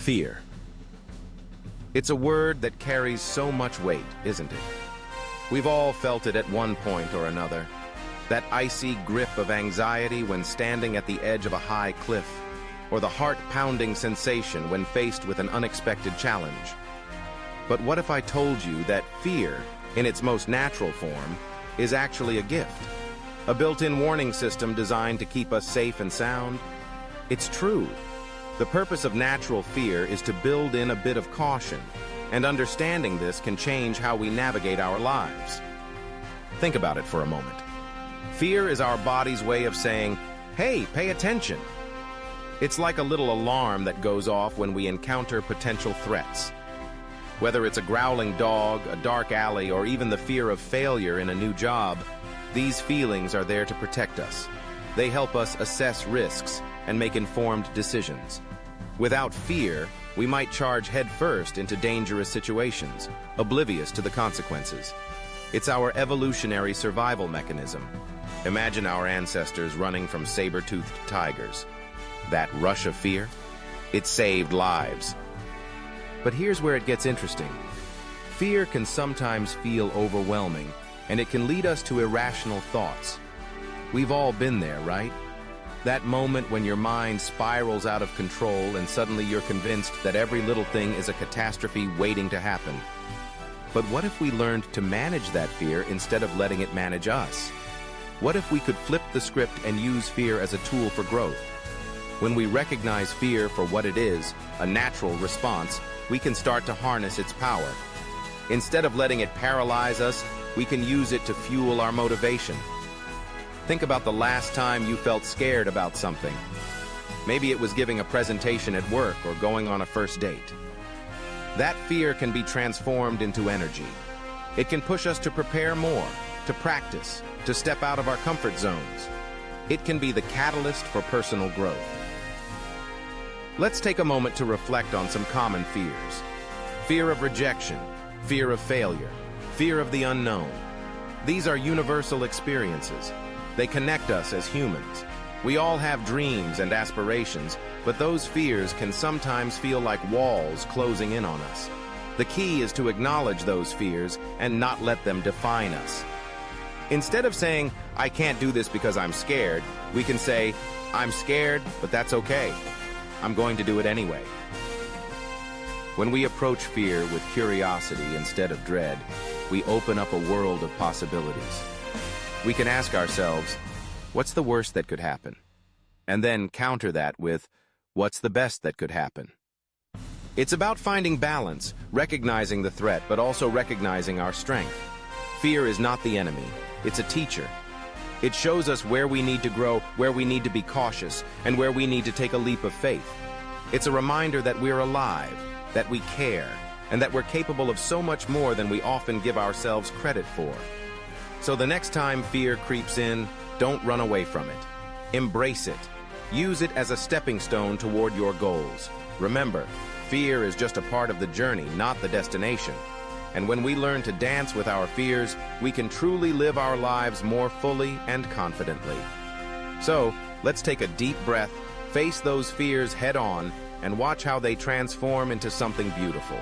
Fear. It's a word that carries so much weight, isn't it? We've all felt it at one point or another. That icy grip of anxiety when standing at the edge of a high cliff, or the heart-pounding sensation when faced with an unexpected challenge. But what if I told you that fear, in its most natural form, is actually a gift? A built-in warning system designed to keep us safe and sound? It's true. The purpose of natural fear is to build in a bit of caution, and understanding this can change how we navigate our lives. Think about it for a moment. Fear is our body's way of saying, "Hey, pay attention." It's like a little alarm that goes off when we encounter potential threats. Whether it's a growling dog, a dark alley, or even the fear of failure in a new job, these feelings are there to protect us. They help us assess risks and make informed decisions. Without fear, we might charge headfirst into dangerous situations, oblivious to the consequences. It's our evolutionary survival mechanism. Imagine our ancestors running from saber-toothed tigers. That rush of fear? It saved lives. But here's where it gets interesting. Fear can sometimes feel overwhelming, and it can lead us to irrational thoughts. We've all been there, right? That moment when your mind spirals out of control and suddenly you're convinced that every little thing is a catastrophe waiting to happen. But what if we learned to manage that fear instead of letting it manage us? What if we could flip the script and use fear as a tool for growth? When we recognize fear for what it is, a natural response, we can start to harness its power. Instead of letting it paralyze us, we can use it to fuel our motivation. Think about the last time you felt scared about something. Maybe it was giving a presentation at work or going on a first date. That fear can be transformed into energy. It can push us to prepare more, to practice, to step out of our comfort zones. It can be the catalyst for personal growth. Let's take a moment to reflect on some common fears. Fear of rejection, fear of failure, fear of the unknown. These are universal experiences. They connect us as humans. We all have dreams and aspirations, but those fears can sometimes feel like walls closing in on us. The key is to acknowledge those fears and not let them define us. Instead of saying, "I can't do this because I'm scared," we can say, "I'm scared, but that's okay. I'm going to do it anyway." When we approach fear with curiosity instead of dread, we open up a world of possibilities. We can ask ourselves, what's the worst that could happen? And then counter that with, what's the best that could happen? It's about finding balance, recognizing the threat, but also recognizing our strength. Fear is not the enemy, it's a teacher. It shows us where we need to grow, where we need to be cautious, and where we need to take a leap of faith. It's a reminder that we're alive, that we care, and that we're capable of so much more than we often give ourselves credit for. So the next time fear creeps in, don't run away from it. Embrace it. Use it as a stepping stone toward your goals. Remember, fear is just a part of the journey, not the destination. And when we learn to dance with our fears, we can truly live our lives more fully and confidently. So, let's take a deep breath, face those fears head on, and watch how they transform into something beautiful.